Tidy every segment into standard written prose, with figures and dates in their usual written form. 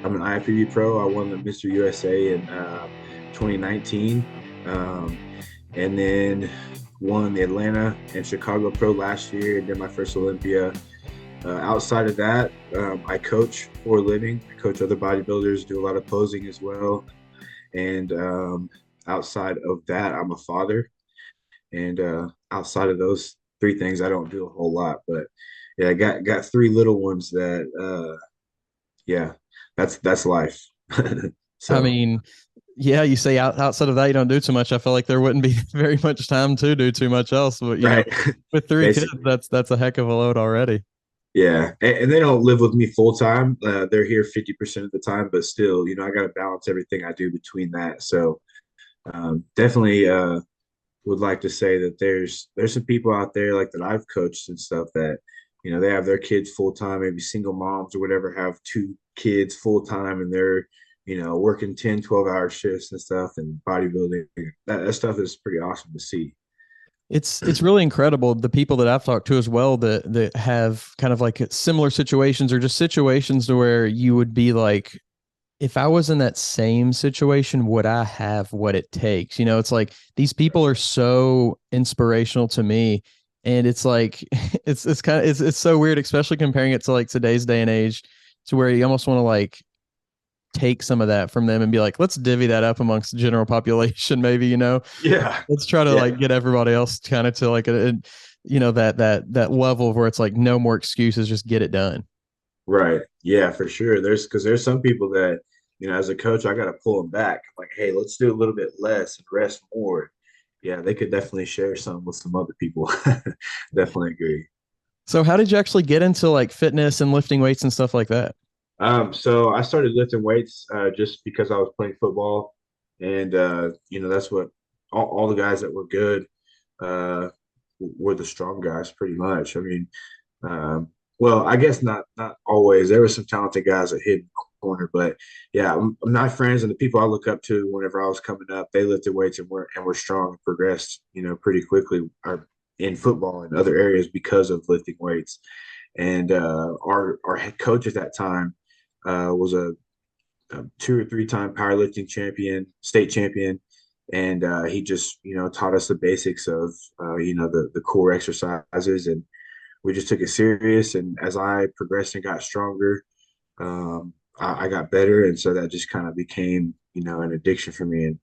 I'm an IFBB pro. I won the Mr. USA in 2019, um, and then won the Atlanta and Chicago Pro last year, and did my first Olympia. Outside of that, I coach for a living. I coach other bodybuilders, do a lot of posing as well. And outside of that, I'm a father. And outside of those three things, I don't do a whole lot. But yeah, I got three little ones that yeah, that's life. I So mean, yeah, you say outside of that, you don't do too much. I feel like there wouldn't be very much time to do too much else. But right, with three kids, basically. that's a heck of a load already. Yeah, and they don't live with me full time. They're here 50% of the time, but still, I got to balance everything I do between that. So definitely would like to say that there's some people out there like that I've coached and stuff that they have their kids full time, maybe single moms or whatever have two kids full time, and they're working 10, 12 hour shifts and stuff, and bodybuilding. That stuff is pretty awesome to see. It's really incredible the people that I've talked to as well that have kind of like similar situations or just situations to where you would be like, if I was in that same situation, would I have what it takes? It's like these people are so inspirational to me. And it's like it's kind of it's so weird, especially comparing it to like today's day and age, to where you almost want to like take some of that from them and be like, let's divvy that up amongst the general population, maybe, Yeah, let's try to yeah, like get everybody else kind of to like that level where it's like no more excuses, just get it done. right. Yeah, for sure. There's some people that as a coach, I got to pull them back. I'm like, hey, let's do a little bit less and rest more. Yeah, they could definitely share some with some other people. Definitely agree. So how did you actually get into like fitness and lifting weights and stuff like that? So I started lifting weights just because I was playing football, and that's what all the guys that were good uh, were the strong guys, pretty much. I mean, um, well, I guess not always. There were some talented guys that hit corner, but yeah, my friends and the people I look up to whenever I was coming up, they lifted weights and were strong and progressed, pretty quickly, or in football and other areas because of lifting weights. And our head coach at that time was a 2 or 3 time powerlifting champion, state champion, and he just taught us the basics of the core exercises, and we just took it serious. And as I progressed and got stronger, I got better, and so that just kind of became an addiction for me. And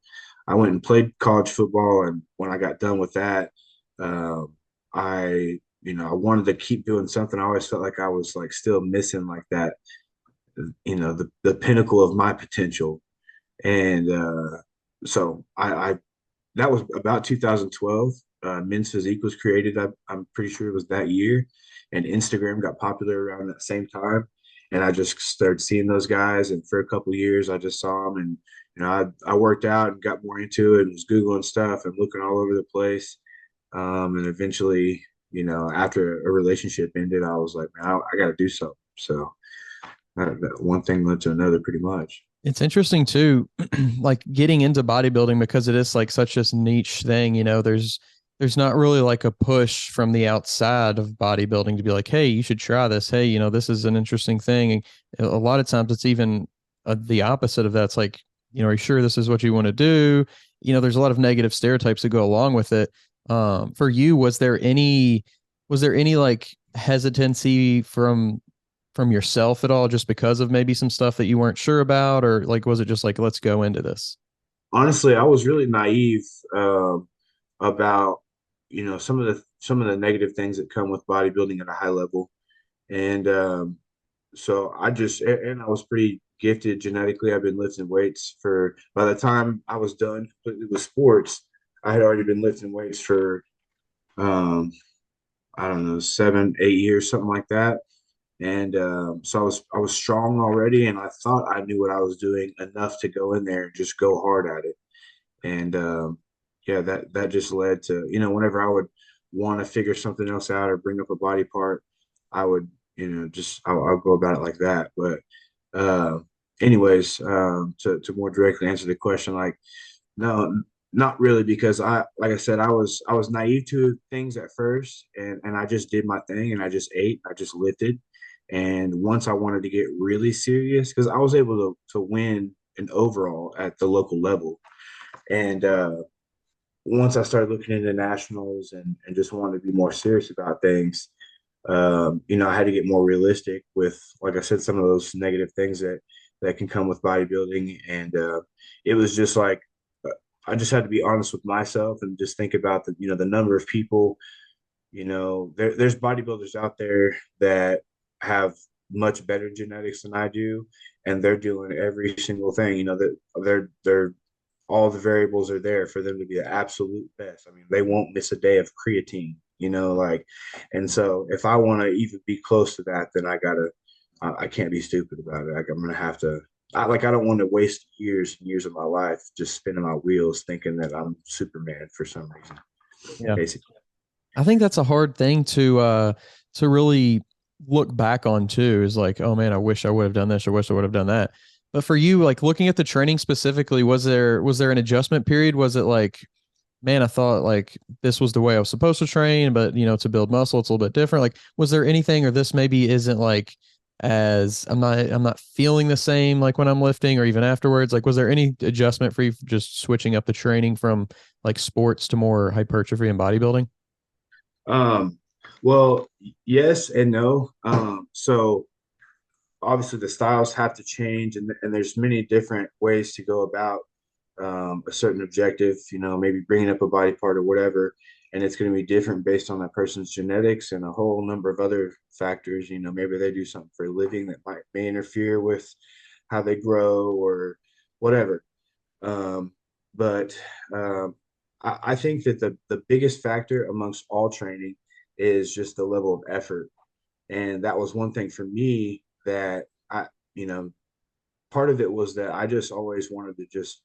I went and played college football, and when I got done with that, um, I wanted to keep doing something. I always felt like I was like still missing like that, the pinnacle of my potential. And so I that was about 2012. Men's Physique was created. I'm pretty sure it was that year, and Instagram got popular around that same time. And I just started seeing those guys, and for a couple of years, I just saw them, and I worked out and got more into it, and was googling stuff and looking all over the place. And eventually, after a relationship ended, I was like, man, I got to do something. So that one thing led to another, pretty much. It's interesting too, like getting into bodybuilding because it is like such this niche thing, there's not really like a push from the outside of bodybuilding to be like, hey, you should try this. Hey, this is an interesting thing. And a lot of times it's even the opposite of that. It's like, are you sure this is what you want to do? There's a lot of negative stereotypes that go along with it. For you, was there any like hesitancy from yourself at all, just because of maybe some stuff that you weren't sure about, or like was it just like let's go into this? Honestly, I was really naive about some of the negative things that come with bodybuilding at a high level, and so and I was pretty gifted genetically. I've been lifting weights for by the time I was done completely with sports, I had already been lifting weights for um, I don't know, 7, 8 years, something like that. And so I was strong already, and I thought I knew what I was doing enough to go in there and just go hard at it. And yeah, that just led to whenever I would want to figure something else out or bring up a body part, I would just I'll go about it like that. But uh, anyways, to more directly answer the question, like no, not really, because like I said, I was naive to things at first, and I just did my thing, and I just ate, I just lifted, And once I wanted to get really serious, because I was able to win an overall at the local level. And once I started looking into nationals and just wanted to be more serious about things, I had to get more realistic with, like I said, some of those negative things that can come with bodybuilding. And it was just like I just had to be honest with myself and just think about the number of people. There's bodybuilders out there that have much better genetics than I do, and they're doing every single thing. That they're all the variables are there for them to be the absolute best. I mean, they won't miss a day of creatine, and so if I want to even be close to that, then I can't be stupid about it. Like I'm gonna have to. I don't want to waste years and years of my life just spinning my wheels thinking that I'm Superman for some reason, Yeah. basically. I think that's a hard thing to really look back on too, is like, oh man, I wish I would have done this or wish I would have done that. But for you, like looking at the training specifically, was there an adjustment period? Was it like, man, I thought like this was the way I was supposed to train, but to build muscle, it's a little bit different. Like, was there anything, or this maybe isn't like, as I'm not feeling the same like when I'm lifting or even afterwards? Like, was there any adjustment for you just switching up the training from like sports to more hypertrophy and bodybuilding? Um, well, yes and no. So obviously the styles have to change, and there's many different ways to go about a certain objective. Maybe bringing up a body part or whatever, and it's going to be different based on that person's genetics and a whole number of other factors. Maybe they do something for a living that may interfere with how they grow or whatever. Um, but I think that the biggest factor amongst all training is just the level of effort. And that was one thing for me that you know, part of it was that I just always wanted to just,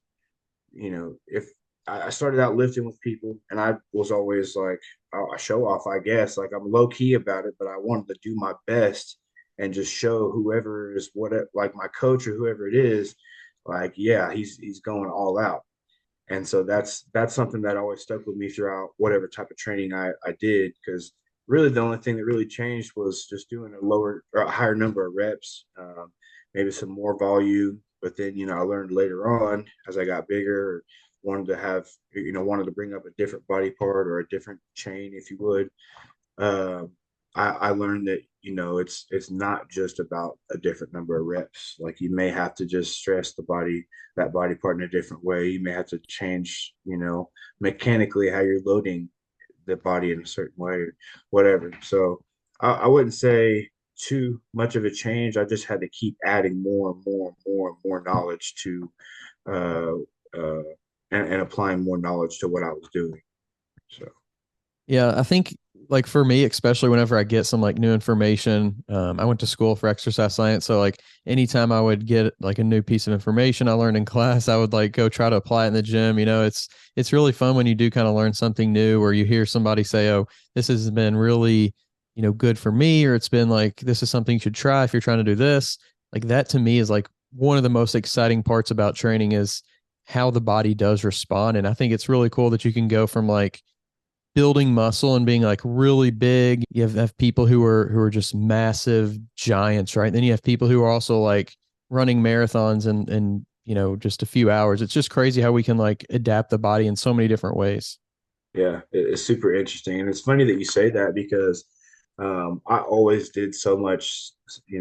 if I started out lifting with people and I was always like, a show off, I guess, like I'm low key about it, but I wanted to do my best and just show whoever is like my coach or whoever it is, like, yeah, he's going all out. And so that's something that always stuck with me throughout whatever type of training I did, because really the only thing that really changed was just doing a lower or a higher number of reps, maybe some more volume. But then I learned later on as I got bigger, or wanted to bring up a different body part or a different chain, if you would. Um, I learned that it's not just about a different number of reps. Like you may have to just stress that body part in a different way. You may have to change, mechanically how you're loading the body in a certain way or whatever. So I wouldn't say too much of a change. I just had to keep adding more and more and more and more knowledge to uh, uh, and applying more knowledge to what I was doing. So. Yeah, I think like for me, especially whenever I get some like new information, I went to school for exercise science. So like anytime I would get like a new piece of information I learned in class, I would like go try to apply it in the gym. It's really fun when you do kind of learn something new, or you hear somebody say, oh, this has been really, good for me, or it's been like, this is something you should try if you're trying to do this. Like that to me is like one of the most exciting parts about training is how the body does respond. And I think it's really cool that you can go from like building muscle and being like really big. You have people who are just massive giants, right? Then you have people who are also like running marathons and just a few hours. It's just crazy how we can like adapt the body in so many different ways. Yeah, it's super interesting. And it's funny that you say that because I always did so much,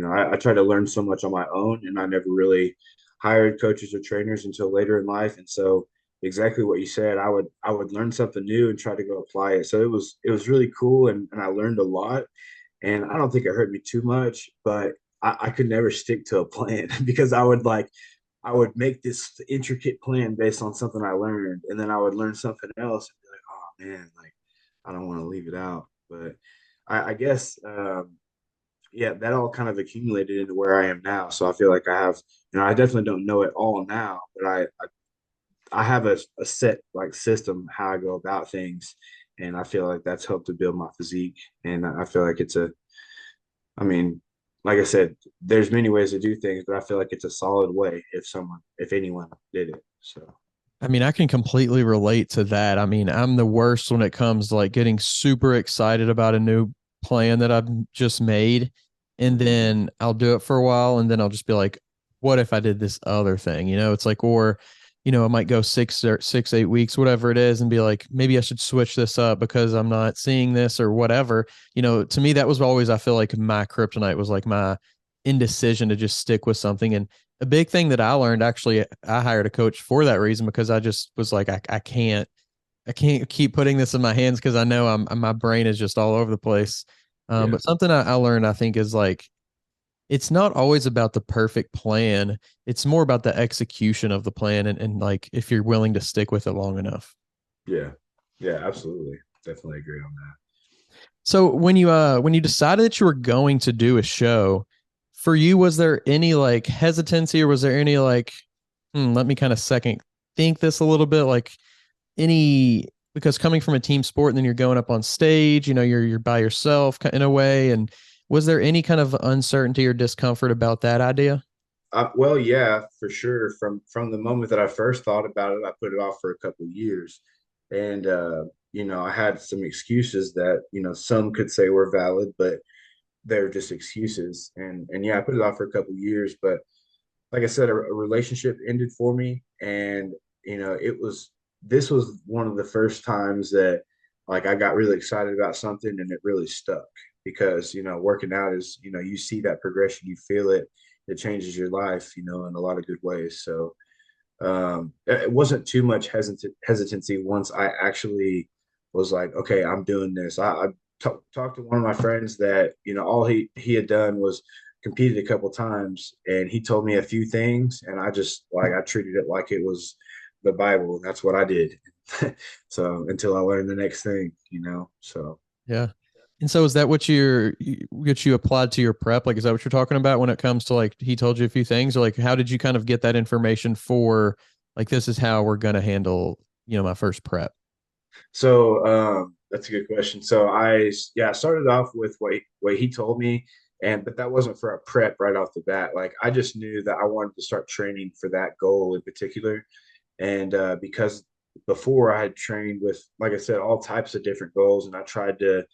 I tried to learn so much on my own, and I never really hired coaches or trainers until later in life. And so exactly what you said, I would learn something new and try to go apply it. So it was really cool, and I learned a lot. And I don't think it hurt me too much, but I could never stick to a plan because I would make this intricate plan based on something I learned, and then I would learn something else and be like, oh man, like I don't want to leave it out. But I guess yeah, that all kind of accumulated into where I am now. So I feel like I definitely don't know it all now, but I have a set like system how I go about things, and I feel like that's helped to build my physique. And I feel like I mean, like I said, there's many ways to do things, but I feel like it's a solid way if anyone did it. So. I mean, I can completely relate to that. I mean, I'm the worst when it comes to like getting super excited about a new plan that I've just made. and then I'll do it for a while, and then I'll just be like, what if I did this other thing? It's like, or I might go 6, 8 weeks, whatever it is, and be like, maybe I should switch this up because I'm not seeing this or whatever. To me, that was always, I feel like my kryptonite was like my indecision to just stick with something. And a big thing that I learned, actually, I hired a coach for that reason, because I just was like, I can't keep putting this in my hands because I know my brain is just all over the place. Yeah. But something I learned, I think, is like, it's not always about the perfect plan. It's more about the execution of the plan, and like if you're willing to stick with it long enough. Yeah. Yeah. Absolutely. Definitely agree on that. So when you decided that you were going to do a show, for you, was there any like hesitancy, or was there any like, let me kind of second think this a little bit, like any, because coming from a team sport and then you're going up on stage, you're by yourself in a way, and was there any kind of uncertainty or discomfort about that idea? Well, yeah, for sure. From the moment that I first thought about it, I put it off for a couple of years, and I had some excuses that some could say were valid, but they're just excuses. And yeah, I put it off for a couple of years, but like I said, a relationship ended for me, and it was this was one of the first times that like I got really excited about something and it really stuck because working out is you see that progression, you feel it, it changes your life, in a lot of good ways. So it wasn't too much hesitancy once I actually was like, okay, I'm doing this. I talked to one of my friends that all he had done was competed a couple times, and he told me a few things, and I just like I treated it like it was the Bible, and that's what I did. So until I learned the next thing, So Yeah. And so is that what you applied to your prep? Like, is that what you're talking about when it comes to like, he told you a few things, or like, how did you kind of get that information for like, this is how we're going to handle, my first prep? that's a good question. So I started off with what he told me, but that wasn't for a prep right off the bat. Like I just knew that I wanted to start training for that goal in particular, and because before I had trained with, like I said, all types of different goals, and I tried to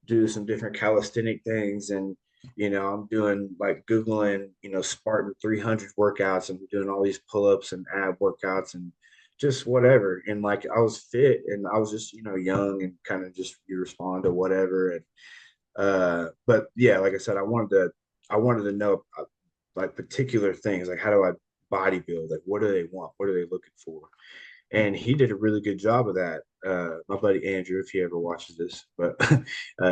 do some different calisthenic things, and I'm doing like Googling Spartan 300 workouts, and doing all these pull-ups and ab workouts and just whatever, and like I was fit, and I was just young and kind of just you respond to whatever. And but yeah, like I said, I wanted to know like particular things, like how do I body build, like what do they want, what are they looking for, and he did a really good job of that. My buddy Andrew, if he ever watches this, but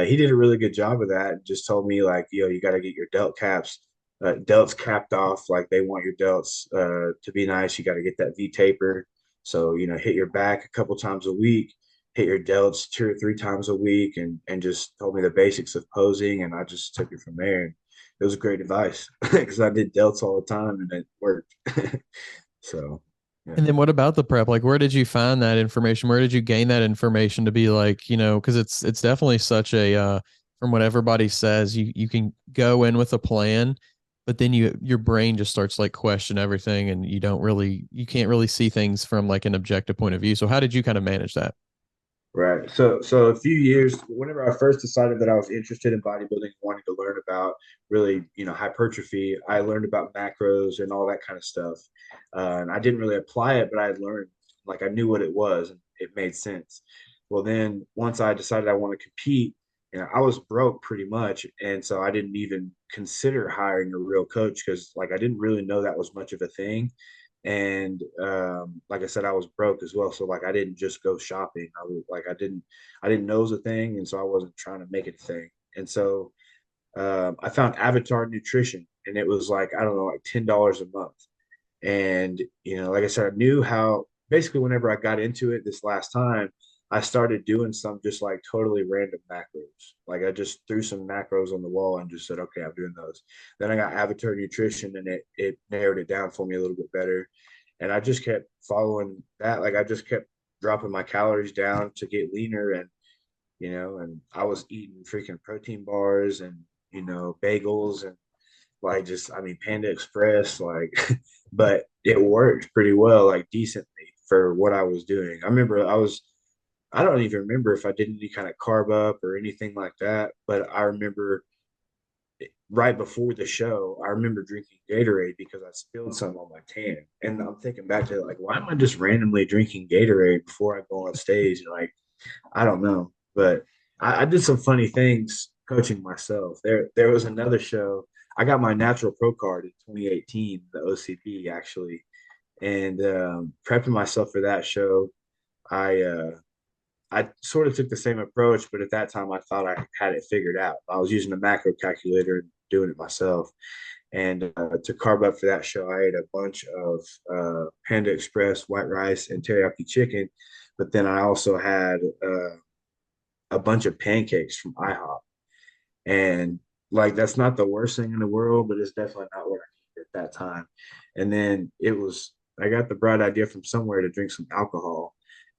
he did a really good job of that. And just told me like, you got to get your delts capped off. Like they want your delts to be nice. You got to get that V taper. So hit your back a couple times a week, hit your delts 2 or 3 times a week, and just told me the basics of posing, and I just took it from there. And it was great advice because I did delts all the time and it worked. So yeah. And then what about the prep? Like, where did you find that information? Where did you gain that information to be like, because it's definitely such a, from what everybody says, you can go in with a plan, but then your brain just starts like question everything, and you can't really see things from like an objective point of view. So how did you kind of manage that? Right. So a few years, whenever I first decided that I was interested in bodybuilding, wanting to learn about really, hypertrophy, I learned about macros and all that kind of stuff. And I didn't really apply it, but I had learned, like I knew what it was and it made sense. Well, then once I decided I want to compete, I was broke pretty much. And so I didn't even consider hiring a real coach because like I didn't really know that was much of a thing. And like I said, I was broke as well, so like I didn't just go shopping. I was like I didn't know it was a thing, and so I wasn't trying to make it a thing. And so I found Avatar Nutrition, and it was like I don't know, like $10 a month. And like I said, I knew how basically whenever I got into it this last time, I started doing some just like totally random macros. Like I just threw some macros on the wall and just said, okay, I'm doing those. Then I got Avatar Nutrition, and it narrowed it down for me a little bit better. And I just kept following that. Like I just kept dropping my calories down to get leaner, and I was eating freaking protein bars and bagels and like just I mean Panda Express, like but it worked pretty well, like decently for what I was doing. I don't even remember if I did any kind of carb up or anything like that, but I remember right before the show, I remember drinking Gatorade because I spilled some on my tan. And I'm thinking back to like, why am I just randomly drinking Gatorade before I go on stage? And like, I don't know. But I did some funny things coaching myself. There was another show. I got my natural pro card in 2018, the OCP actually. And prepping myself for that show, I I sort of took the same approach, but at that time I thought I had it figured out. I was using a macro calculator and doing it myself. And to carb up for that show, I ate a bunch of Panda Express white rice and teriyaki chicken. But then I also had a bunch of pancakes from IHOP. And like, that's not the worst thing in the world, but it's definitely not what I needed at that time. And then I got the bright idea from somewhere to drink some alcohol.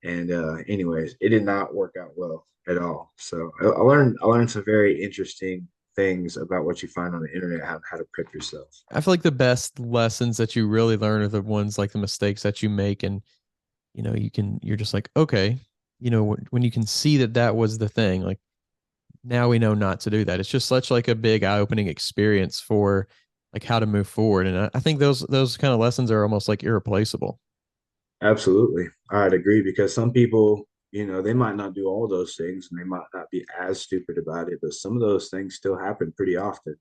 And anyways, it did not work out well at all. So I learned some very interesting things about what you find on the internet, how to prep yourself. I feel like the best lessons that you really learn are the ones like the mistakes that you make, and you're just like, okay, when you can see that that was the thing, like now we know not to do that. It's just such like a big eye-opening experience for like how to move forward. And I think those kind of lessons are almost like irreplaceable. Absolutely. I'd agree because some people, they might not do all those things and they might not be as stupid about it, but some of those things still happen pretty often.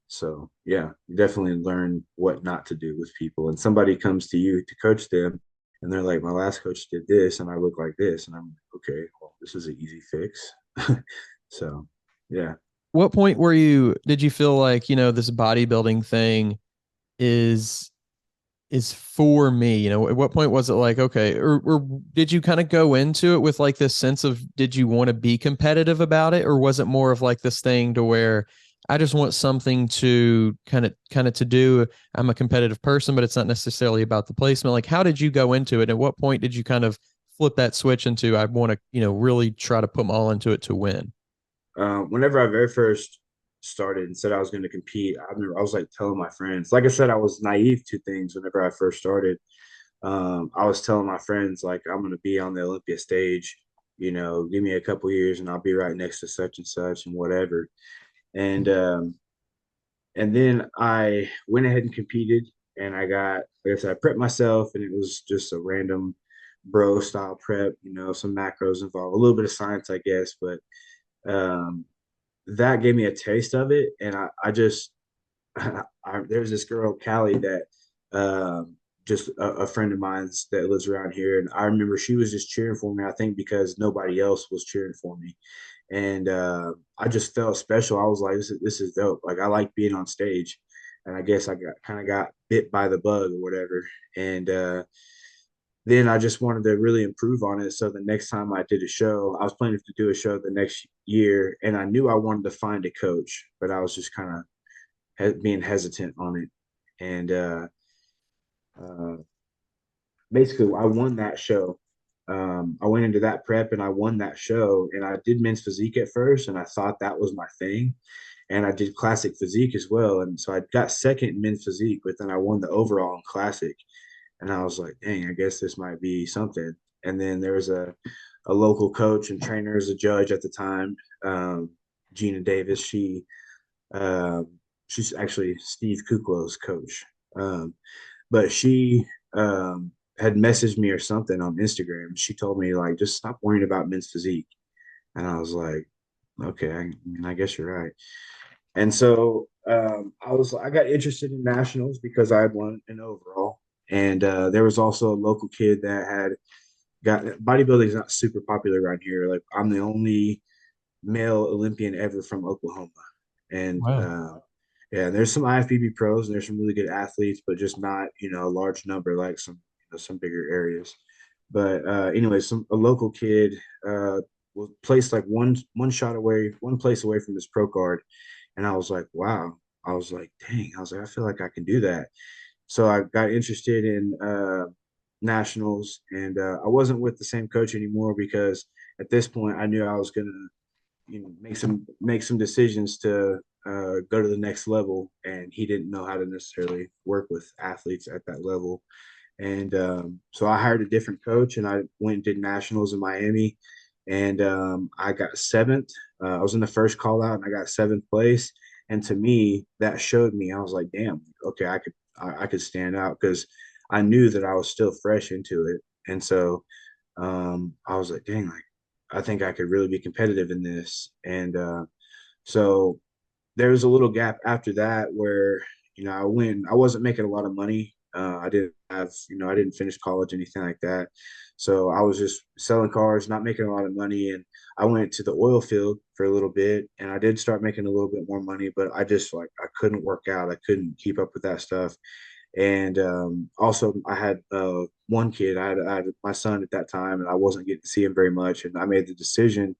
So, yeah, you definitely learn what not to do with people. And somebody comes to you to coach them and they're like, my last coach did this and I look like this. And I'm like, okay, well, this is an easy fix. So, yeah. What point did you feel like, this bodybuilding thing is is for me? At what point was it like, okay, or did you kind of go into it with like this sense of, did you want to be competitive about it, or was it more of like this thing to where I just want something to kind of to do? I'm a competitive person, but it's not necessarily about the placement. Like, how did you go into it? At what point did you kind of flip that switch into, I want to, really try to put them all into it to win? Whenever I very first started and said I was going to compete, I remember I was like telling my friends, like I said, I was naive to things whenever I first started. I was telling my friends, like, I'm going to be on the Olympia stage, give me a couple years and I'll be right next to such and such and whatever. And, and then I went ahead and competed and like I said, I prepped myself and it was just a random bro style prep, some macros involved, a little bit of science, I guess, but um, that gave me a taste of it. And I just, there's this girl, Callie, that just a friend of mine's that lives around here. And I remember she was just cheering for me, I think, because nobody else was cheering for me. And I just felt special. I was like, this is dope. Like, I like being on stage. And I guess I got bit by the bug or whatever. And then I just wanted to really improve on it. So the next time I did a show, I was planning to do a show the next year, and I knew I wanted to find a coach, but I was just kind of being hesitant on it. And uh, basically, I won that show. I went into that prep and I won that show, and I did men's physique at first, and I thought that was my thing. And I did classic physique as well, and so I got second in men's physique, but then I won the overall in classic. And I was like, dang, I guess this might be something. And then there was a local coach and trainer as a judge at the time, Gina Davis. Um, she's actually Steve Kuklow's coach. But she had messaged me or something on Instagram. She told me, like, just stop worrying about men's physique. And I was like, okay, I guess you're right. And so I got interested in nationals because I had won an overall. And there was also a local kid that had got bodybuilding is not super popular around here. Like, I'm the only male Olympian ever from Oklahoma. And Wow. yeah, there's some IFBB pros and there's some really good athletes, but just not, a large number like some bigger areas. But anyway, a local kid was placed like one place away from his pro card. And I was like, wow. I was like, dang, I was like, I feel like I can do that. So I got interested in nationals, and I wasn't with the same coach anymore because at this point I knew I was gonna, make some decisions to go to the next level, and he didn't know how to necessarily work with athletes at that level. And so I hired a different coach, and I went and did nationals in Miami, and I got seventh. I was in the first call out, and I got seventh place. And to me, that showed me, I was like, damn, okay, I could stand out because I knew that I was still fresh into it. And so I was like, dang, like I think I could really be competitive in this. And so there was a little gap after that where, I wasn't making a lot of money. I didn't have, I didn't finish college, anything like that. So I was just selling cars, not making a lot of money. And I went to the oil field for a little bit and I did start making a little bit more money, but I just like, I couldn't work out. I couldn't keep up with that stuff. And also, I had one kid. I had my son at that time, and I wasn't getting to see him very much. And I made the decision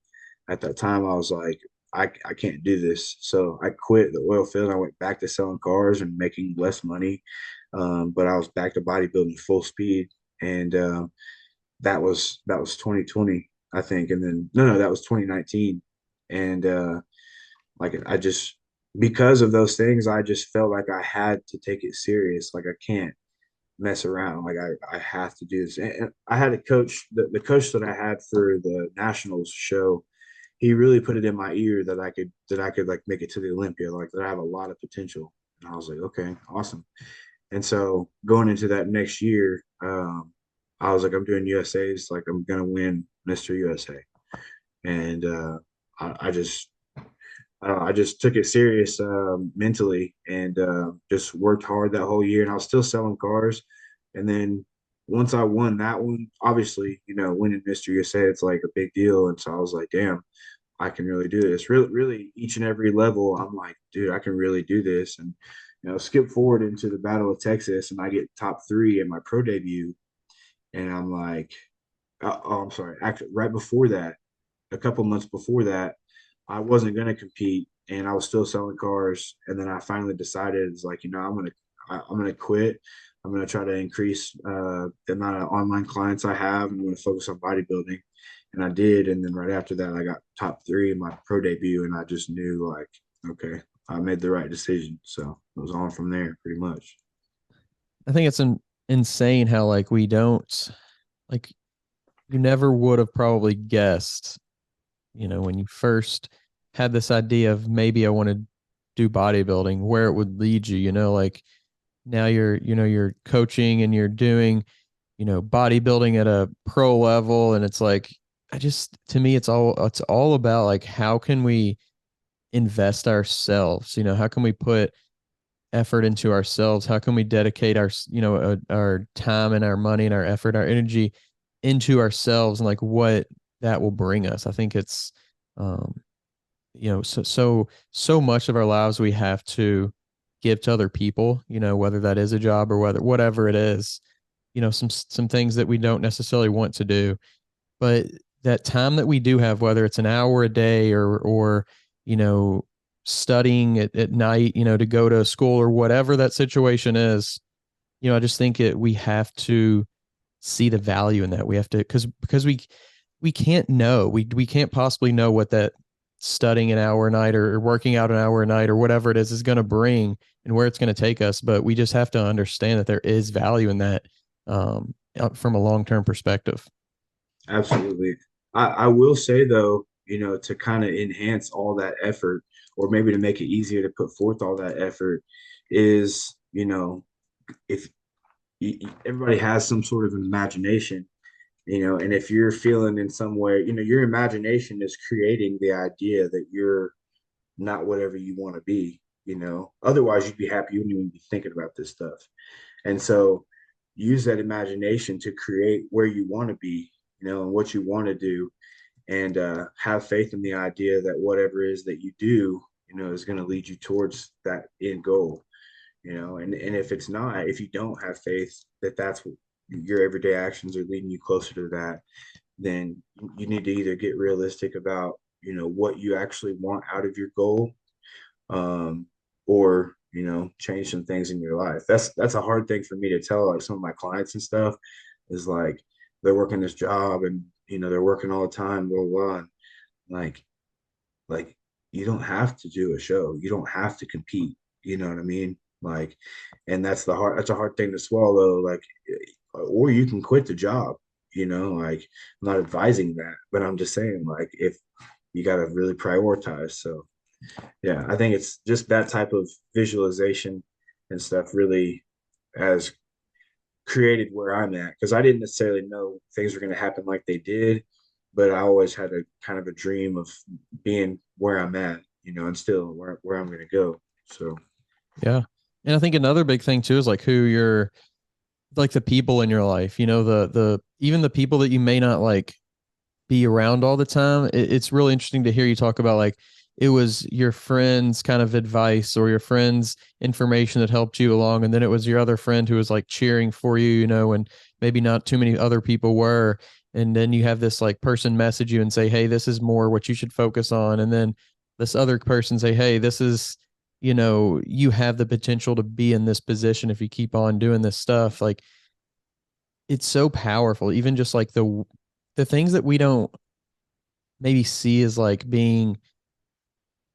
at that time. I was like, I can't do this. So I quit the oil field. I went back to selling cars and making less money. But I was back to bodybuilding full speed, and that was 2020, I think. And then no, that was 2019, and like I just because of those things, I just felt like I had to take it serious. Like I can't mess around. Like I have to do this. And I had a coach, the coach that I had for the nationals show, he really put it in my ear that I could like make it to the Olympia, like that I have a lot of potential. And I was like, okay, awesome. And so going into that next year, I was like, I'm doing USA's, like I'm gonna win Mr. USA. And I just I just took it serious mentally and just worked hard that whole year. And I was still selling cars. And then once I won that one, obviously, winning Mr. USA, it's like a big deal. And so I was like, damn, I can really do this. Really, really, each and every level, I'm like, dude, I can really do this. And skip forward into the Battle of Texas, and I get top three in my pro debut. And I'm like, oh, I'm sorry. Actually, right before that, a couple months before that, I wasn't going to compete, and I was still selling cars. And then I finally decided, it's like, I'm gonna quit. I'm gonna try to increase the amount of online clients I have. I'm going to focus on bodybuilding, and I did. And then right after that, I got top three in my pro debut, and I just knew, like, okay, I made the right decision. So it was on from there, pretty much. I think it's insane how like we don't like you never would have probably guessed, when you first had this idea of maybe I want to do bodybuilding, where it would lead you, like now you're coaching and you're doing, bodybuilding at a pro level. And it's like, to me, it's all about like, how can we invest ourselves? How can we put effort into ourselves? How can we dedicate our time and our money and our effort, our energy into ourselves, and like what that will bring us? I think it's, um, so much of our lives we have to give to other people, whether that is a job or whatever it is, some things that we don't necessarily want to do, but that time that we do have, whether it's an hour a day or you know studying at night, to go to school or whatever that situation is, I just think we have to see the value in that. We have to, because we can't know, we can't possibly know what that studying an hour a night or working out an hour a night or whatever it is going to bring and where it's going to take us. But we just have to understand that there is value in that, from a long-term perspective. Absolutely. I will say though, to kind of enhance all that effort, or maybe to make it easier to put forth all that effort, is, if everybody has some sort of an imagination, and if you're feeling in some way, your imagination is creating the idea that you're not whatever you want to be, otherwise you'd be happy. You wouldn't even be thinking about this stuff. And so use that imagination to create where you want to be, and what you want to do, and have faith in the idea that whatever it is that you do, is going to lead you towards that end goal, and if it's not, if you don't have faith that that's what your everyday actions are leading you closer to that, then you need to either get realistic about, what you actually want out of your goal, or change some things in your life. That's a hard thing for me to tell, like some of my clients and stuff, is like they're working this job and they're working all the time, blah blah, blah. Like like you don't have to do a show, you don't have to compete, you know what I mean? Like, and that's a hard thing to swallow, like, or you can quit the job, like I'm not advising that, but I'm just saying, like, if you got to really prioritize. So yeah, I think it's just that type of visualization and stuff really has created where I'm at because I didn't necessarily know things were going to happen like they did, but I always had a kind of a dream of being where I'm at, and still where I'm going to go. So, Yeah. And I think another big thing too is like who you're like the people in your life, the even the people that you may not like be around all the time. It's really interesting to hear you talk about like it was your friend's kind of advice or your friend's information that helped you along, and then it was your other friend who was like cheering for you, and maybe not too many other people were. And then you have this like person message you and say, "Hey, this is more what you should focus on." And then this other person say, "Hey, this is, you have the potential to be in this position if you keep on doing this stuff." Like it's so powerful, even just like the things that we don't maybe see as like being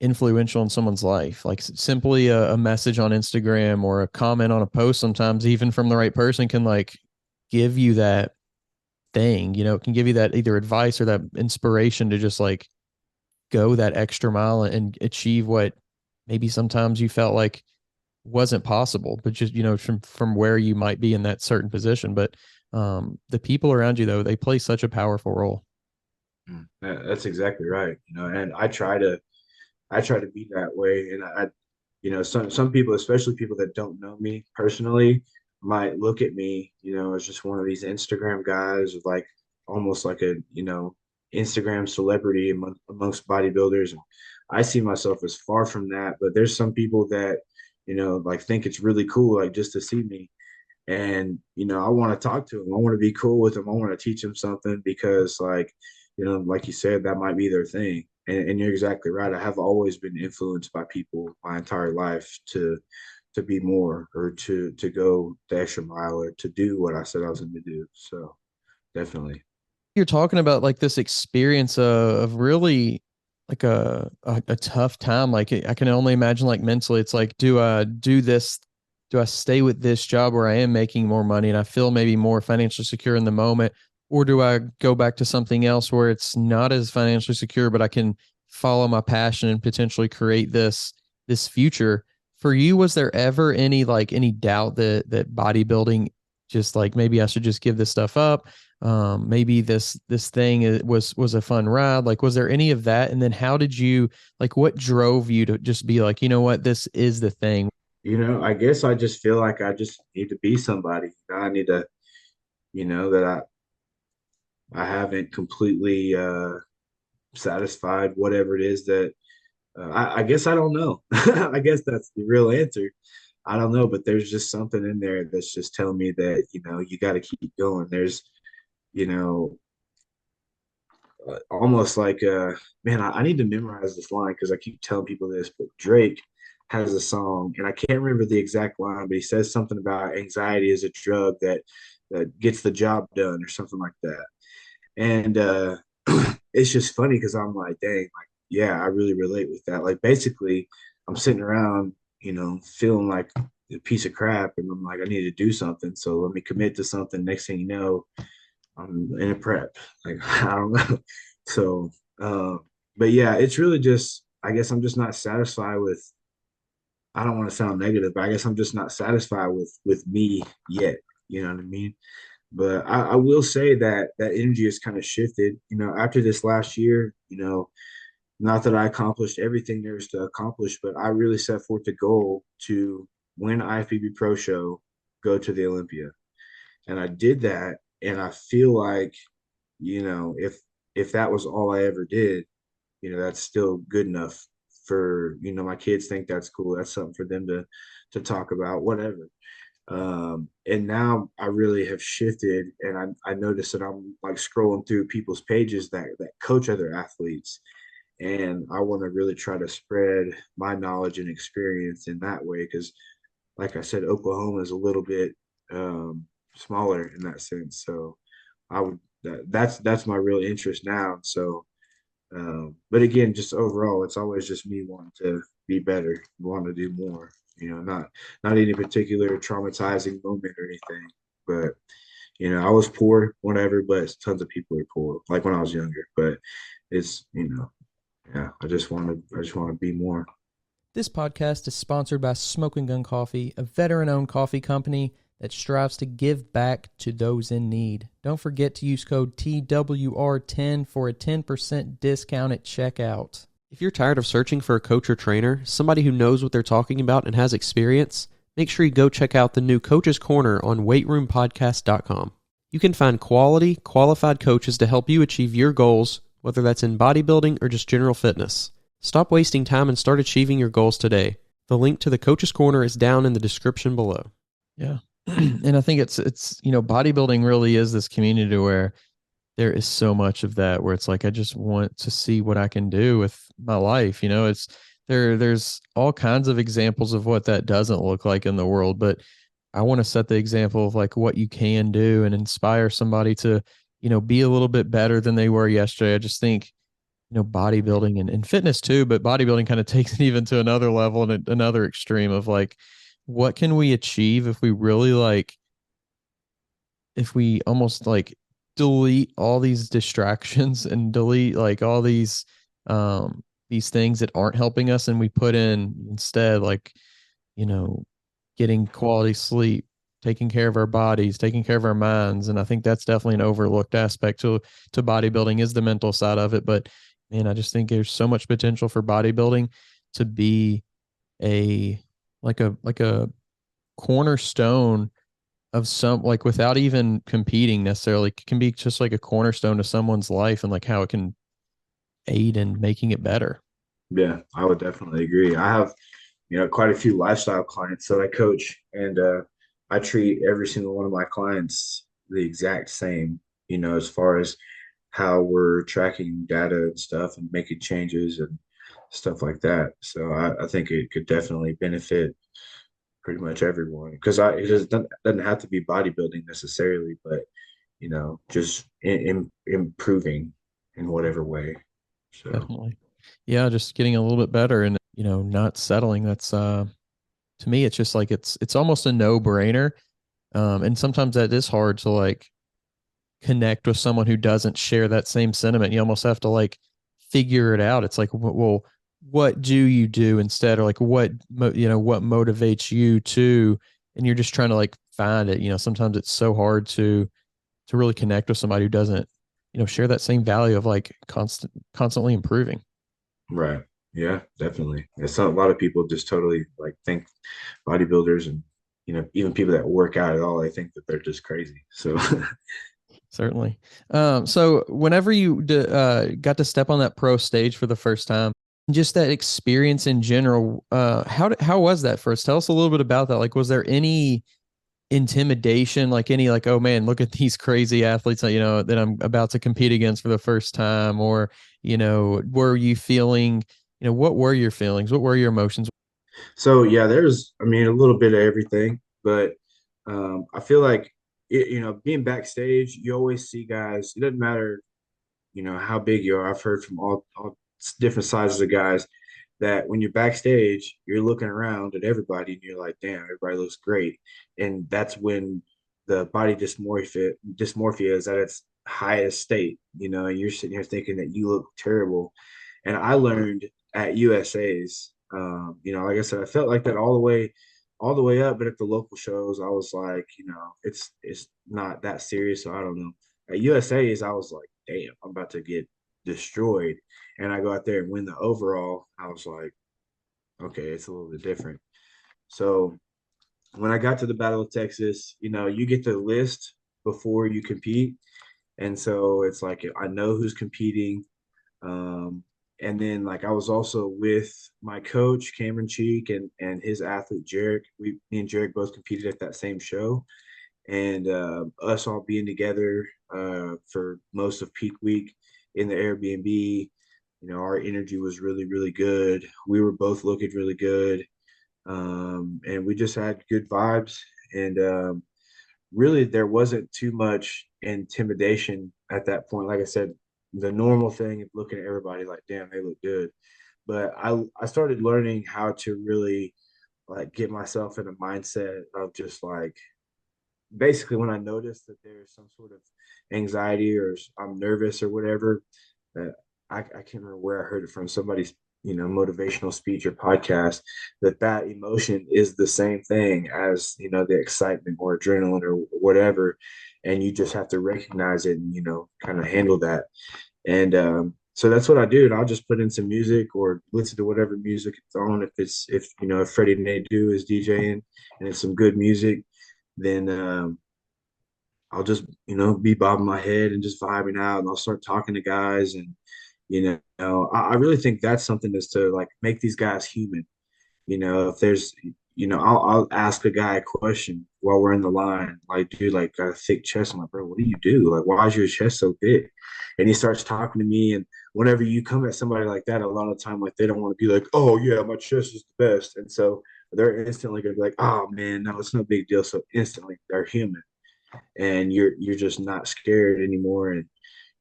influential in someone's life, like simply a message on Instagram or a comment on a post, sometimes even from the right person can like give you that thing, it can give you that either advice or that inspiration to just like go that extra mile and achieve what maybe sometimes you felt like wasn't possible, but just, from where you might be in that certain position. But the people around you though, they play such a powerful role. that's exactly right. And I try to be that way. And some people, especially people that don't know me personally, might look at me, as just one of these Instagram guys with like almost like a, Instagram celebrity amongst bodybuilders. And I see myself as far from that, but there's some people that, like think it's really cool, like just to see me. And, I want to talk to them. I want to be cool with them. I want to teach them something because, like, like you said, that might be their thing. And you're exactly right. I have always been influenced by people my entire life to be more or to go the extra mile or to do what I said I was going to do. So definitely. You're talking about like this experience of really like a tough time. Like I can only imagine like mentally, it's like, do I do this? Do I stay with this job where I am making more money and I feel maybe more financially secure in the moment? Or do I go back to something else where it's not as financially secure, but I can follow my passion and potentially create this future? For you, was there ever any doubt that bodybuilding just like maybe I should just give this stuff up? Maybe this thing was a fun ride. Like was there any of that? And then how did you, like, what drove you to just be like, you know what, this is the thing? I guess I just feel like I just need to be somebody. I need to, that I haven't completely satisfied whatever it is that I guess I don't know. I guess that's the real answer. I don't know, but there's just something in there that's just telling me that, you got to keep going. There's, you know, almost like, man, I need to memorize this line because I keep telling people this, but Drake has a song, and I can't remember the exact line, but he says something about anxiety is a drug that gets the job done or something like that. And it's just funny because I'm like, dang, like, yeah, I really relate with that. Like, basically, I'm sitting around, feeling like a piece of crap, and I'm like, I need to do something. So let me commit to something. Next thing you know, I'm in a prep. Like, I don't know. So, but yeah, it's really just, I guess I'm just not satisfied with. I don't want to sound negative, but I guess I'm just not satisfied with me yet. You know what I mean? But I will say that that energy has kind of shifted. After this last year, not that I accomplished everything there is to accomplish, but I really set forth the goal to win IFBB Pro Show, go to the Olympia, and I did that. And I feel like, if that was all I ever did, that's still good enough for my kids think that's cool. That's something for them to talk about, whatever. And now I really have shifted, and I noticed that I'm like scrolling through people's pages that coach other athletes, and I want to really try to spread my knowledge and experience in that way because, like I said, Oklahoma is a little bit smaller in that sense. So I would that's my real interest now. So, but again, just overall, it's always just me wanting to be better, wanting to do more. Not any particular traumatizing moment or anything, but I was poor, whatever. But tons of people are poor, like when I was younger. But it's Yeah, I just want to be more. This podcast is sponsored by Smoking Gun Coffee, a veteran owned coffee company that strives to give back to those in need. Don't forget to use code TWR10 for a 10% discount at checkout. If you're tired of searching for a coach or trainer, somebody who knows what they're talking about and has experience, make sure you go check out the new Coach's Corner on weightroompodcast.com. You can find quality, qualified coaches to help you achieve your goals, whether that's in bodybuilding or just general fitness. Stop wasting time and start achieving your goals today. The link to the Coach's Corner is down in the description below. Yeah. And I think it's bodybuilding really is this community where there is so much of that where it's like I just want to see what I can do with my life. It's there's all kinds of examples of what that doesn't look like in the world, but I want to set the example of like what you can do and inspire somebody to, be a little bit better than they were yesterday. I just think, bodybuilding and fitness too, but bodybuilding kind of takes it even to another level and another extreme of like, what can we achieve if we really like, if we almost like delete all these distractions and delete like all these things that aren't helping us and we put in instead like, you know, getting quality sleep, taking care of our bodies, taking care of our minds. And I think that's definitely an overlooked aspect to bodybuilding is the mental side of it. But man, I just think there's so much potential for bodybuilding to be a like a cornerstone of some like without even competing necessarily can be just like a cornerstone to someone's life and like how it can aid in making it better. Yeah, I would definitely agree. I have, quite a few lifestyle clients that I coach, and I treat every single one of my clients the exact same, as far as how we're tracking data and stuff and making changes and stuff like that. So I think it could definitely benefit pretty much everyone because it just doesn't have to be bodybuilding necessarily, but just improving in whatever way. So Definitely. Yeah, just getting a little bit better and not settling. That's to me it's just like it's almost a no-brainer. And sometimes that is hard to like connect with someone who doesn't share that same sentiment. You almost have to like figure it out. It's like, well, what do you do instead, or like what motivates you to, and you're just trying to like find it. Sometimes it's so hard to really connect with somebody who doesn't, share that same value of like constantly improving. right. Yeah, definitely. A lot of people just totally like think bodybuilders and even people that work out at all, they think that they're just crazy. So Certainly. So whenever you got to step on that pro stage for the first time, just that experience in general, how was that first? Tell us a little bit about that. Like, was there any intimidation, like any like, oh man, look at these crazy athletes, that I'm about to compete against for the first time, or were you feeling, what were your feelings? What were your emotions? so yeah, there's I mean a little bit of everything, but I feel like being backstage, you always see guys, it doesn't matter, how big you are. I've heard from all different sizes of guys that when you're backstage, you're looking around at everybody and you're like, damn, everybody looks great. And that's when the body dysmorphia is at its highest state, and you're sitting here thinking that you look terrible. And I learned at USA's, like I said, I felt like that all the way up, but at the local shows, I was like, it's not that serious. So I don't know. At USA's, I was like, damn, I'm about to get destroyed. And I go out there and win the overall. I was like, okay, it's a little bit different. So when I got to the Battle of Texas, you get the list before you compete. And so it's like I know who's competing. Um, and then like I was also with my coach Cameron Cheek and his athlete Jarek. Me and Jarek both competed at that same show, and us all being together for most of peak week in the Airbnb. Our energy was really really good. We were both looking really good, and we just had good vibes. And really there wasn't too much intimidation at that point. Like I said, the normal thing is looking at everybody like, damn, they look good. But I started learning how to really like get myself in a mindset of just like basically when I notice that there's some sort of anxiety or I'm nervous or whatever, that I can't remember where I heard it from, somebody's, motivational speech or podcast, that emotion is the same thing as, the excitement or adrenaline or whatever. And you just have to recognize it and, kind of handle that. And so that's what I do. And I'll just put in some music or listen to whatever music it's on. If Freddie Nadeau is DJing and it's some good music, then I'll just, be bobbing my head and just vibing out, and I'll start talking to guys. And, I really think that's something, is to like make these guys human. If there's, I'll ask a guy a question while we're in the line, like, dude, like, got a thick chest. I'm like, bro, what do you do? Like, why is your chest so thick? And he starts talking to me. And whenever you come at somebody like that, a lot of the time, like, they don't want to be like, oh yeah, my chest is the best. And so they're instantly gonna be like, oh man, no, it's no big deal. So instantly they're human, and you're just not scared anymore. And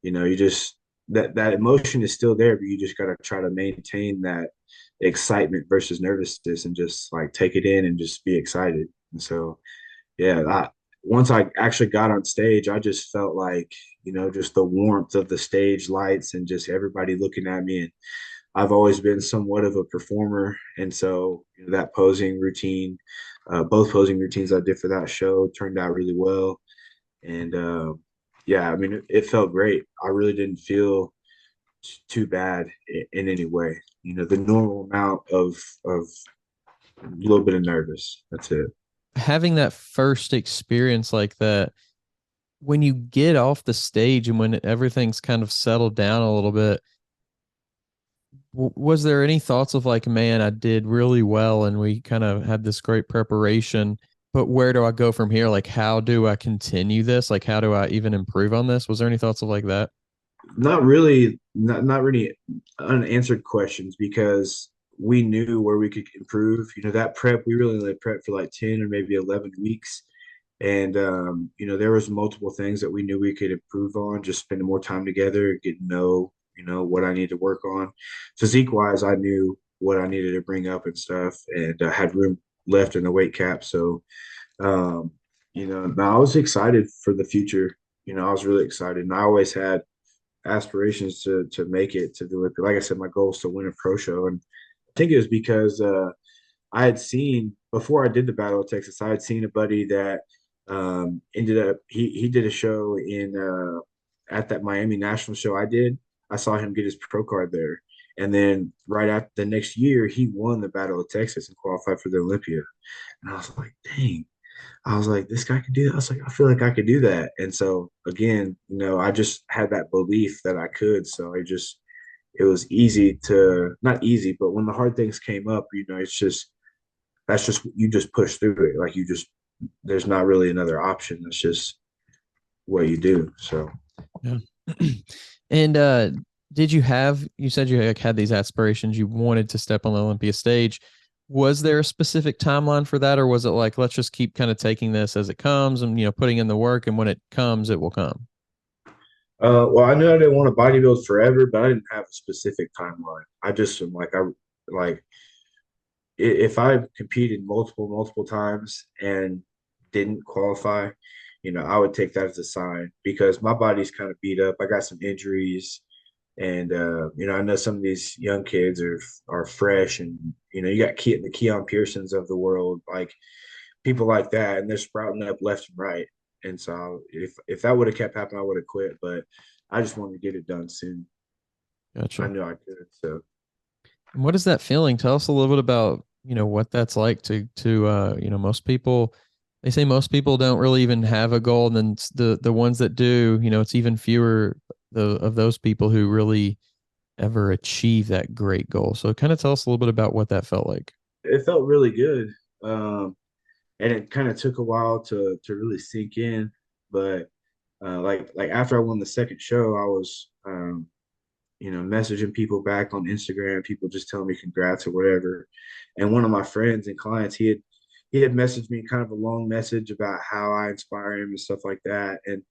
you just, that emotion is still there, but you just got to try to maintain that excitement versus nervousness, and just like take it in and just be excited. And so yeah, once I actually got on stage, I just felt like, just the warmth of the stage lights and just everybody looking at me. And I've always been somewhat of a performer, and so that posing routine, both posing routines I did for that show turned out really well. And yeah, I mean, it felt great. I really didn't feel too bad in any way. The normal amount of a little bit of nervous. That's it. Having that first experience like that, when you get off the stage and when everything's kind of settled down a little bit, was there any thoughts of like, man, I did really well and we kind of had this great preparation, but where do I go from here? Like, how do I continue this? Like, how do I even improve on this? Was there any thoughts of like that? Not really, not really unanswered questions, because we knew where we could improve. That prep, we really only prepped for like 10 or maybe 11 weeks. And there was multiple things that we knew we could improve on, just spending more time together, getting to know, what I need to work on. Physique wise, I knew what I needed to bring up and stuff, and had room left in the weight cap. So um, now I was excited for the future. I was really excited, and I always had aspirations to make it to the Olympia. Like I said, my goal is to win a pro show. And I think it was because I had seen, before I did the Battle of Texas, I had seen a buddy that ended up, he did a show in at that Miami National show I did. I saw him get his pro card there. And then right after the next year, he won the Battle of Texas and qualified for the Olympia. And I was like, dang. I was like, this guy could do that. I was like, I feel like I could do that. And so again, I just had that belief that I could. So it was easy to, not easy, but when the hard things came up, it's just, that's just, you just push through it. Like, there's not really another option. That's just what you do. So Yeah. And did you said you like, had these aspirations, you wanted to step on the Olympia stage. Was there a specific timeline for that, or was it like, let's just keep kind of taking this as it comes and, putting in the work, and when it comes, it will come? well, I knew I didn't want to bodybuild forever, but I didn't have a specific timeline. I just am like, like, if I competed multiple times and didn't qualify, I would take that as a sign, because my body's kind of beat up. I got some injuries, and I know some of these young kids are fresh, and you got the Keon Pearsons of the world, like people like that, and they're sprouting up left and right. And so if that would have kept happening, I would have quit. But I just wanted to get it done soon. I Gotcha. knew I could. So And what is that feeling? Tell us a little bit about, what that's like most people, they say most people don't really even have a goal. And then the ones that do, it's even fewer of those people who really ever achieve that great goal. So kind of tell us a little bit about what that felt like. it felt really good. And it kind of took a while to really sink in. But like after I won the second show, I was messaging people back on Instagram, people just telling me congrats or whatever. And one of my friends and clients, he had messaged me kind of a long message about how I inspire him and stuff like that. And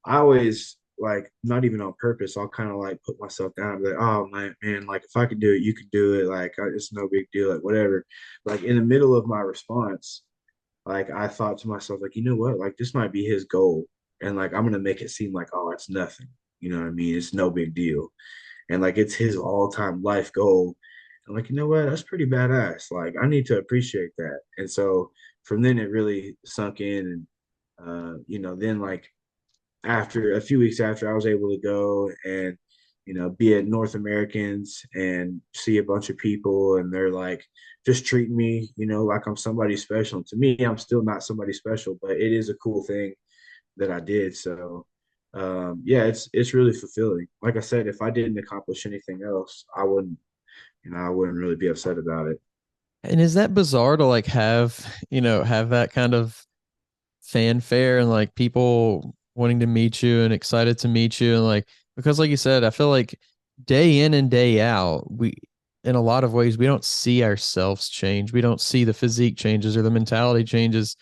I always, like, not even on purpose, I'll kind of like put myself down and be like, oh man, like if I could do it, you could do it. Like, it's no big deal, like whatever. Like in the middle of my response, like I thought to myself, like, you know what, like this might be his goal. And like I'm gonna make it seem like, oh, it's nothing. You know what I mean? It's no big deal. and like it's his all-time life goal. I'm like, you know what? That's pretty badass. Like, I need to appreciate that. And so from then it really sunk in, and then like after a few weeks after, I was able to go and be at North Americans and see a bunch of people, and they're like just treating me like I'm somebody special. And to me, I'm still not somebody special, but it is a cool thing that I did. So yeah, it's really fulfilling. Like I said, if I didn't accomplish anything else, I wouldn't really be upset about it. And is that bizarre to like have, have that kind of fanfare and like people wanting to meet you and excited to meet you and like because like you said, I feel like day in and day out, we in a lot of ways we don't see ourselves change. We don't see the physique changes or the mentality changes,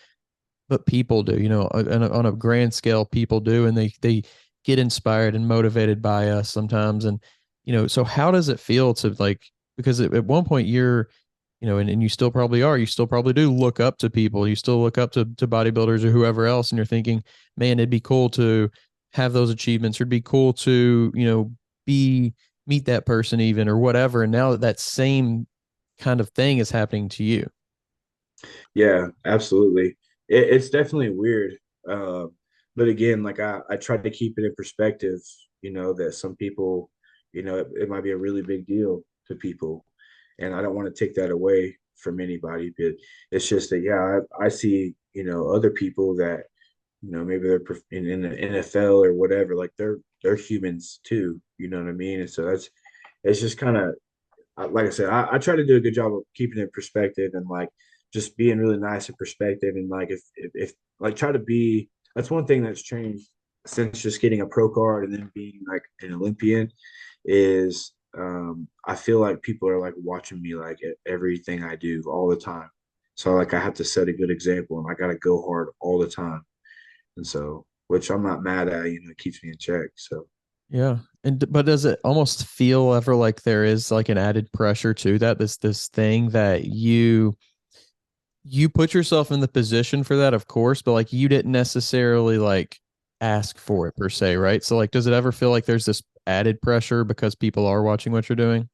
but people do, on a grand scale, people do, and they get inspired and motivated by us sometimes. And so how does it feel to like because at one point you're and you still probably are, you still probably do look up to people, you still look up to bodybuilders or whoever else, and you're thinking, man, it'd be cool to have those achievements, or it'd be cool to, be meet that person even or whatever. And now that same kind of thing is happening to you. Yeah, absolutely. It's definitely weird. Uh, but again, like I tried to keep it in perspective, that some people, it might be a really big deal to people. And I don't want to take that away from anybody, but it's just that, yeah, I see, other people that, maybe they're in the NFL or whatever, like they're humans too, you know what I mean? And so it's just kind of like I said, I try to do a good job of keeping it in perspective and like just being really nice in perspective. And like if like try to be that's one thing that's changed since just getting a pro card and then being like an Olympian is I feel like people are like watching me like at everything I do all the time. So like I have to set a good example and I gotta go hard all the time. And so which I'm not mad at, it keeps me in check. So Yeah. But does it almost feel ever like there is like an added pressure to that, this thing that you put yourself in the position for that, of course, but like you didn't necessarily like ask for it per se, right? So like does it ever feel like there's this added pressure because people are watching what you're doing?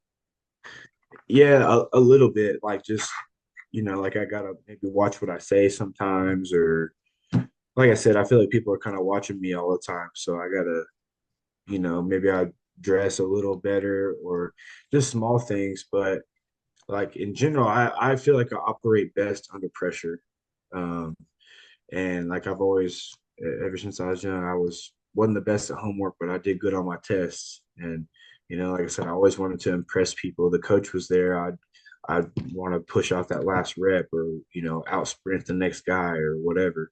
yeah, a little bit like just like I gotta maybe watch what I say sometimes, or like I said, I feel like people are kind of watching me all the time. So I gotta, maybe I dress a little better or just small things. But like in general, I feel like I operate best under pressure. Um, and like I've always, ever since I was young, wasn't the best at homework, but I did good on my tests. And like I said, I always wanted to impress people. The coach was there. I'd want to push out that last rep, or out sprint the next guy or whatever.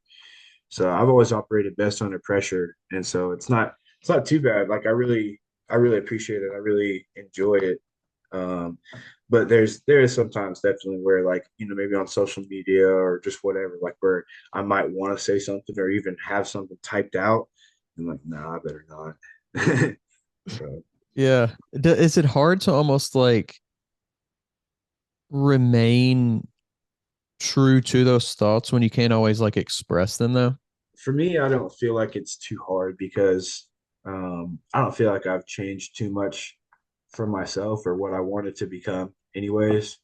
So I've always operated best under pressure, and so it's not too bad. Like I really appreciate it. I really enjoy it. Um, but there is sometimes definitely where like maybe on social media or just whatever, like where I might want to say something or even have something typed out, and like no, I better not. So Yeah. Is it hard to almost like remain true to those thoughts when you can't always like express them though? for me, I don't feel like it's too hard because I don't feel like I've changed too much for myself or what I wanted to become, anyways.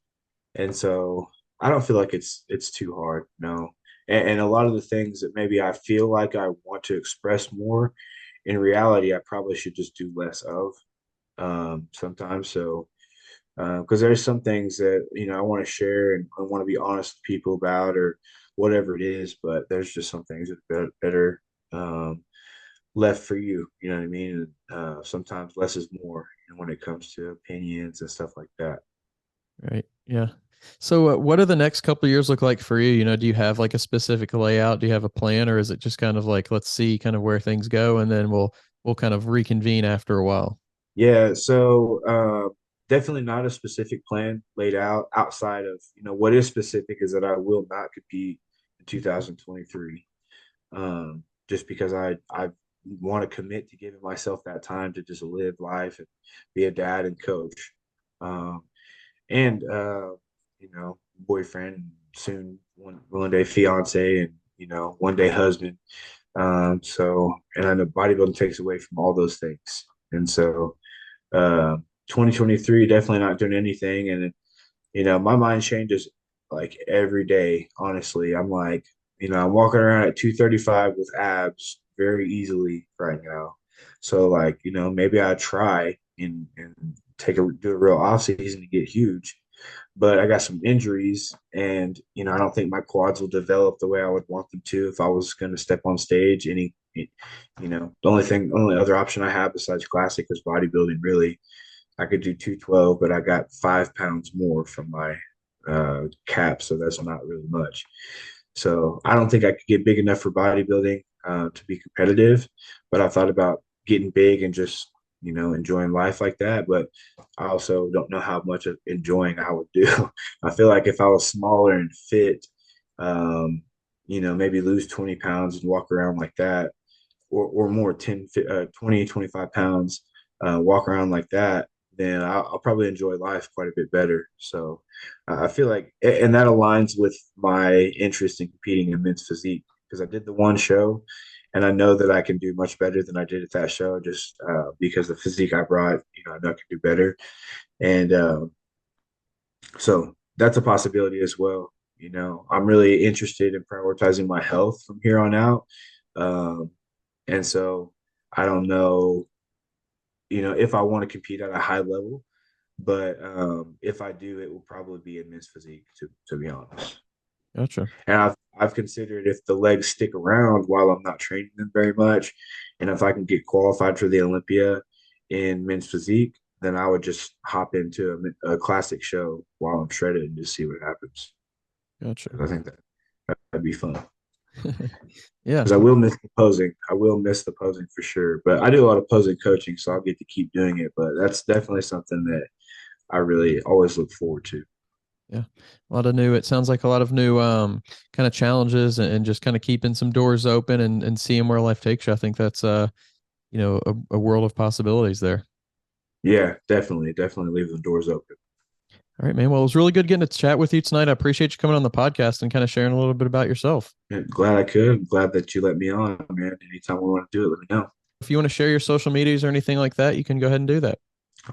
And so I don't feel like it's too hard, no. And a lot of the things that maybe I feel like I want to express more, in reality, I probably should just do less of sometimes. So because there's some things that I want to share and I want to be honest with people about or whatever it is, but there's just some things that are better left for you. You know what I mean? And sometimes less is more, when it comes to opinions and stuff like that. Right. Yeah. So, what do the next couple of years look like for you? Do you have like a specific layout? Do you have a plan, or is it just kind of like let's see kind of where things go, and then we'll kind of reconvene after a while? Yeah, so definitely not a specific plan laid out outside of, what is specific is that I will not compete in 2023. Just because I want to commit to giving myself that time to just live life and be a dad and coach. Um, and boyfriend, soon one day fiance, and one day husband. So and I know bodybuilding takes away from all those things. And so Uh, 2023, definitely not doing anything. And, my mind changes like every day, honestly. I'm like, I'm walking around at 235 with abs very easily right now. So, like, maybe I try and do a real off season to get huge. But I got some injuries, and I don't think my quads will develop the way I would want them to if I was going to step on stage. The only other option I have besides classic is bodybuilding. Really, I could do 212, but I got 5 pounds more from my cap, so that's not really much. So I don't think I could get big enough for bodybuilding to be competitive. But I thought about getting big and just enjoying life like that. But I also don't know how much of enjoying I would do. I feel like if I was smaller and fit, um, maybe lose 20 pounds and walk around like that, or more 20, 25 pounds, walk around like that, then I'll probably enjoy life quite a bit better. So I feel like, and that aligns with my interest in competing in men's physique because I did the one show and I know that I can do much better than I did at that show just because the physique I brought, I know I can do better. And so that's a possibility as well. I'm really interested in prioritizing my health from here on out. Um, and so I don't know, if I want to compete at a high level, but if I do, it will probably be in men's physique, to be honest. Gotcha. And I've considered if the legs stick around while I'm not training them very much, and if I can get qualified for the Olympia in men's physique, then I would just hop into a classic show while I'm shredded and just see what happens. Gotcha. 'Cause I think that'd be fun. Yeah. Because I will miss the posing. I will miss the posing for sure. But I do a lot of posing coaching, so I'll get to keep doing it. But that's definitely something that I really always look forward to. Yeah. A lot of new, it sounds like a lot of new kind of challenges and just kind of keeping some doors open and seeing where life takes you. I think that's a world of possibilities there. Yeah, definitely, definitely leave the doors open. All right, man. Well, it was really good getting to chat with you tonight. I appreciate you coming on the podcast and kind of sharing a little bit about yourself. And glad I could. I'm glad that you let me on, man. Anytime we want to do it, let me know. If you want to share your social medias or anything like that, you can go ahead and do that.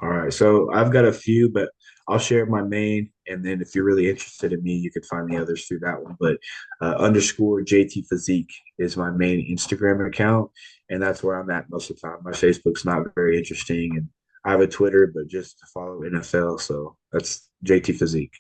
All right. So I've got a few, but I'll share my main. And then if you're really interested in me, you can find the others through that one. But underscore JT Physique is my main Instagram account. And that's where I'm at most of the time. My Facebook's not very interesting. And I have a Twitter, but just to follow NFL. So that's JT Physique.